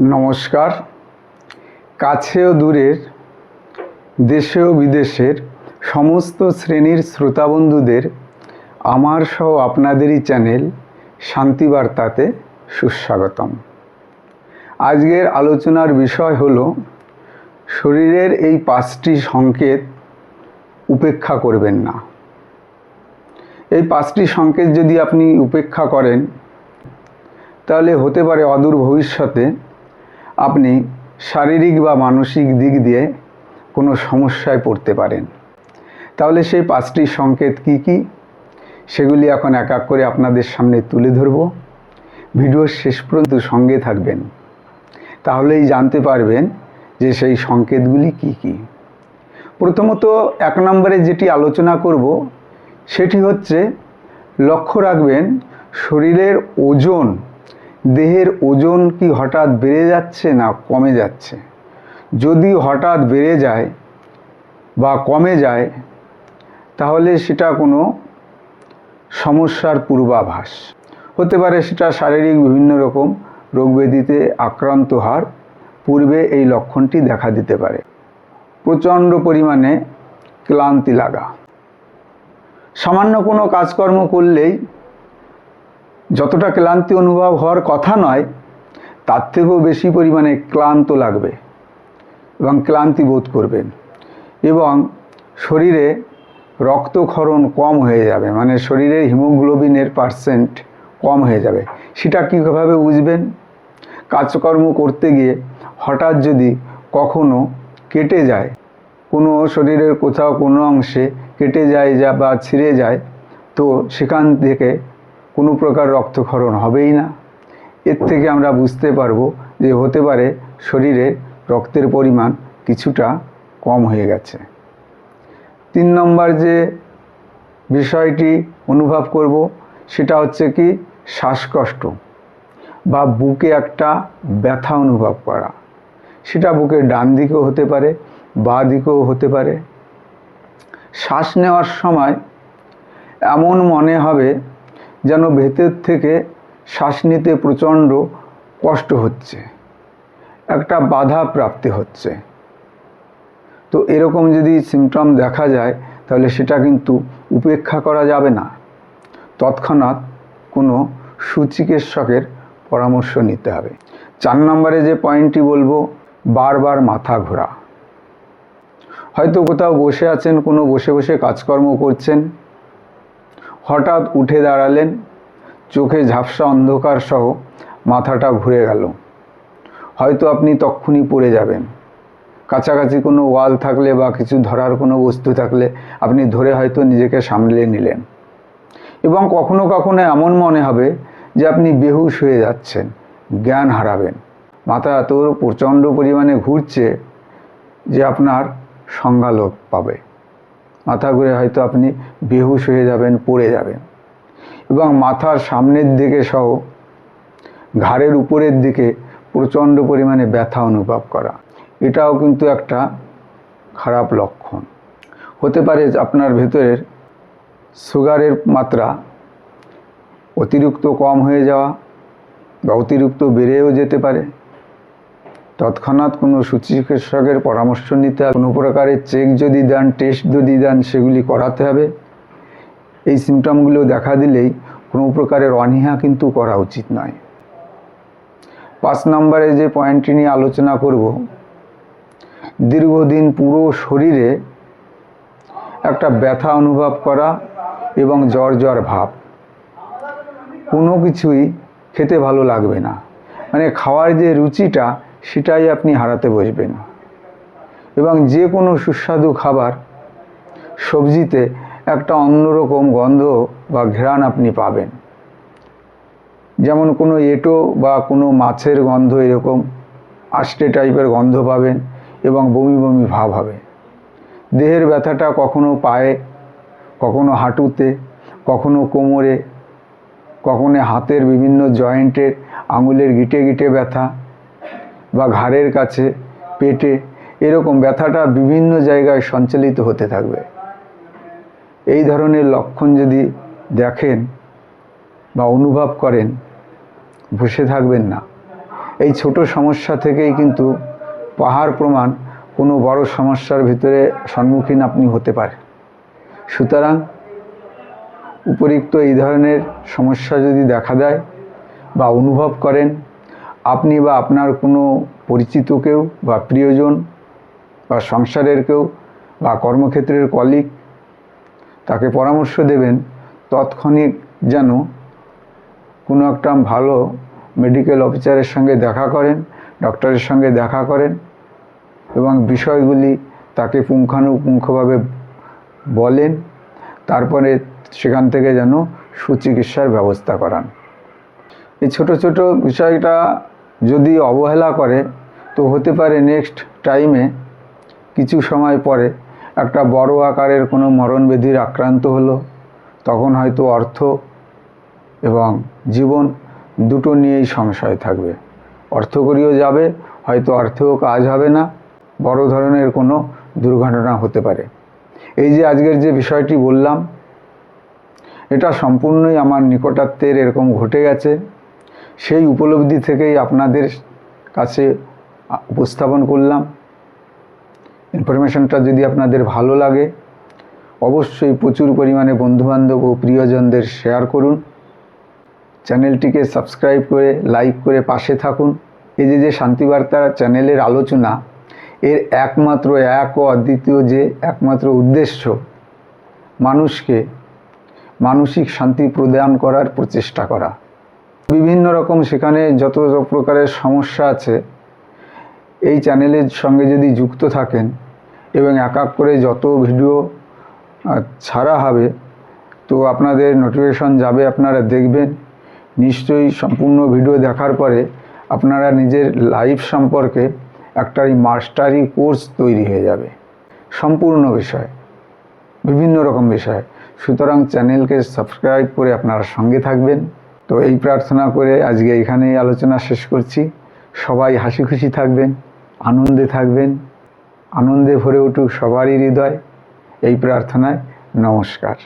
নমস্কার। কাছে ও দূরের, দেশে ও বিদেশের সমস্ত শ্রেণীর শ্রোতা বন্ধুদের আমার সহ আপনাদেরই চ্যানেল শান্তিবার্তাতে সুস্বাগতম। আজকের আলোচনার বিষয় হলো শরীরের এই 5টি সংকেত উপেক্ষা করবেন না। এই 5টি সংকেত যদি আপনি উপেক্ষা করেন তাহলে হতে পারে অদূর ভবিষ্যতে আপনি শারীরিক বা মানসিক দিক দিয়ে কোনো সমস্যায় পড়তে পারেন। তাহলে সেই 5টি সংকেত কি কি সেগুলি এখন এক এক করে আপনাদের সামনে তুলে ধরব। ভিডিওর শেষ পর্যন্ত সঙ্গে থাকবেন, তাহলেই জানতে পারবেন যে সেই সংকেতগুলি কি কি। প্রথমত 1 নম্বরে যেটি আলোচনা করব সেটি হচ্ছে, লক্ষ্য রাখবেন শরীরের ওজন, দেহের ওজন কি হঠাৎ বেড়ে যাচ্ছে না কমে যাচ্ছে। যদি হঠাৎ বেড়ে যায় বা কমে যায় তাহলে সেটা কোনো সমস্যার পূর্বাভাস হতে পারে। সেটা শারীরিক বিভিন্ন রকম রোগব্যাধিতে আক্রান্ত হওয়ার পূর্বে এই লক্ষণটি দেখা দিতে পারে। প্রচণ্ড পরিমাণে ক্লান্তি লাগা, সামান্য কোনো কাজকর্ম করলেই যতটা ক্লান্তি অনুভব হওয়ার কথা নয় তার থেকেও বেশি পরিমাণে ক্লান্ত লাগবে এবং ক্লান্তি বোধ করবেন, এবং শরীরে রক্তক্ষরণ কম হয়ে যাবে, মানে শরীরের হিমোগ্লোবিনের % কম হয়ে যাবে। সেটা কীভাবে বুঝবেন? কাজকর্ম করতে গিয়ে হঠাৎ যদি কখনো কেটে যায়, কোনো শরীরের কোথাও কোনো অংশে কেটে যায় বা ছিঁড়ে যায়, তো সেখান থেকে কোনো প্রকার রক্তক্ষরণ হবেই না। এর থেকে আমরা বুঝতে পারবো যে হতে পারে শরীরে রক্তের পরিমাণ কিছুটা কম হয়ে গেছে। 3 নম্বর যে বিষয়টি অনুভব করব সেটা হচ্ছে কি, শ্বাসকষ্ট বা বুকে একটা ব্যথা অনুভব করা। সেটা বুকের ডান দিকেও হতে পারে, বাঁ দিকেও হতে পারে। শ্বাস নেওয়ার সময় এমন মনে হবে যেন ভেতর থেকে শ্বাস নিতে প্রচণ্ড কষ্ট হচ্ছে, একটা বাধা প্রাপ্তি হচ্ছে। তো এরকম যদি সিমটম দেখা যায় তাহলে সেটা কিন্তু উপেক্ষা করা যাবে না, তৎক্ষণাৎ কোনো সুচিকিৎসকের পরামর্শ নিতে হবে। 4 নম্বরে যে পয়েন্টটি বলবো, বারবার মাথা ঘোরা। হয়তো কোথাও বসে আছেন, কোনো বসে বসে কাজকর্ম করছেন, হঠাৎ উঠে দাঁড়ালেন, চোখে ঝাপসা অন্ধকার সহ মাথাটা ঘুরে গেল, হয়তো আপনি তক্ষুনি পড়ে যাবেন। কাছাকাছি কোনো ওয়াল থাকলে বা কিছু ধরার কোনো বস্তু থাকলে আপনি ধরে হয়তো নিজেকে সামলে নিলেন, এবং কখনো কখনো এমন মনে হবে যে আপনি বেহুশ হয়ে যাচ্ছেন, জ্ঞান হারাবেন। মাথা এত প্রচণ্ড পরিমাণে ঘুরছে যে আপনার সংজ্ঞা লোপ পাবে, মাথা ঘুরে হয়তো আপনি বেহুশ হয়ে যাবেন, পড়ে যাবেন। এবং মাথার সামনের দিকে সহ ঘাড়ের উপরের দিকে প্রচণ্ড পরিমাণে ব্যথা অনুভব করা, এটাও কিন্তু একটা খারাপ লক্ষণ। হতে পারে আপনার ভেতরের সুগারের মাত্রা অতিরিক্ত কম হয়ে যাওয়া বা অতিরিক্ত বেড়েও যেতে পারে। তৎক্ষণাৎ কোনো সুচিকিৎসকের পরামর্শ নিতে হবে। কোনো প্রকারের চেক যদি দেন, টেস্ট যদি দেন, সেগুলি করাতে হবে। এই সিমটমগুলো দেখা দিলেই কোনো প্রকারের অনীহা কিন্তু করা উচিত নয়। 5 নম্বরে যে পয়েন্টটি নিয়ে আলোচনা করব, দীর্ঘদিন পুরো শরীরে একটা ব্যথা অনুভব করা এবং জ্বর জ্বর ভাব, কোনো কিছুই খেতে ভালো লাগবে না, মানে খাওয়ার যে রুচিটা সেটাই আপনি হারাতে বসবেন। এবং যে কোনো সুস্বাদু খাবার, সবজিতে একটা অন্যরকম গন্ধ বা ঘ্রাণ আপনি পাবেন, যেমন কোনো এঁটো বা কোনো মাছের গন্ধ, এরকম আষ্টে টাইপের গন্ধ পাবেন এবং বমি বমি ভাব হবে। দেহের ব্যথাটা কখনো পায়ে, কখনো হাঁটুতে, কখনো কোমরে, কখনো হাতের বিভিন্ন জয়েন্টের আঙুলের গিঁটে গিঁটে ব্যথা, বা ঘাড়ের কাছে, পেটে, এরকম ব্যথাটা বিভিন্ন জায়গায় সঞ্চালিত হতে থাকবে। এই ধরনের লক্ষণ যদি দেখেন বা অনুভব করেন, বসে থাকবেন না, এই ছোট সমস্যা থেকেই কিন্তু পাহাড় প্রমাণ কোনো বড় সমস্যার ভিতরে সম্মুখীন আপনি হতে পারেন। সুতরাং উপরিক্ত এই ধরনের সমস্যা যদি দেখা দেয় বা অনুভব করেন, আপনি বা আপনার কোনো পরিচিত কেউ বা প্রিয়জন বা সংসারের কেউ বা কর্মক্ষেত্রের কলিগ, তাকে পরামর্শ দেবেন তৎক্ষণিক যেন কোনো একটা ভালো মেডিকেল অফিসারের সঙ্গে দেখা করেন, ডক্টরের সঙ্গে দেখা করেন এবং বিষয়গুলি তাকে পুঙ্খানুপুঙ্খভাবে বলেন, তারপরে সেখান থেকে যেন সুচিকিৎসার ব্যবস্থা করান। এই ছোট ছোট বিষয়টা যদি অবহেলা করে তো হতে পারে নেক্সট টাইমে কিছু সময় পরে একটা বড় আকারের কোনো মরণব্যাধির আক্রান্ত হলো, তখন হয়তো অর্থ এবং জীবন দুটো নিয়েই সংশয় থাকবে। অর্থকড়িও যাবে, হয়তো অর্থেও কাজ হবে না, বড় ধরনের কোনো দুর্ঘটনা হতে পারে। এই যে আজকের যে বিষয়টি বললাম, এটা সম্পূর্ণই আমার নিকটাত্মের এরকম ঘটে গেছে। সেই উপলব্ধি থেকেই আপনাদের কাছে উপস্থাপন করলাম। ইনফরমেশনটা যদি আপনাদের ভালো লাগে অবশ্যই প্রচুর পরিমাণে বন্ধুবান্ধব ও প্রিয়জনদের শেয়ার করুন। চ্যানেলটিকে সাবস্ক্রাইব করে লাইক করে পাশে থাকুন। এই যে শান্তিবার্তা চ্যানেলের আলোচনা, এর একমাত্র এক ও অদ্বিতীয় যে একমাত্র উদ্দেশ্য মানুষকে মানসিক শান্তি প্রদান করার প্রচেষ্টা করা। বিভিন্ন রকম সেখানে যত প্রকারের সমস্যা আছে, এই চ্যানেলের সঙ্গে যদি যুক্ত থাকেন এবং এক এক করে যত ভিডিও ছাড়া হবে তো আপনাদের নোটিফিকেশন যাবে, আপনারা দেখবেন। নিশ্চয়ই সম্পূর্ণ ভিডিও দেখার পরে আপনারা নিজের লাইফ সম্পর্কে একটা মাস্টারি কোর্স তৈরি হয়ে যাবে, সম্পূর্ণ বিষয়, বিভিন্ন রকম বিষয়। সুতরাং চ্যানেলকে সাবস্ক্রাইব করে আপনারা সঙ্গে থাকবেন। তো এই প্রার্থনা করে আজকে এখানেই আলোচনা শেষ করছি। সবাই হাসি খুশি থাকবেন, আনন্দে থাকবেন, আনন্দে ভরে উঠুক সবারই হৃদয়, এই প্রার্থনায় নমস্কার।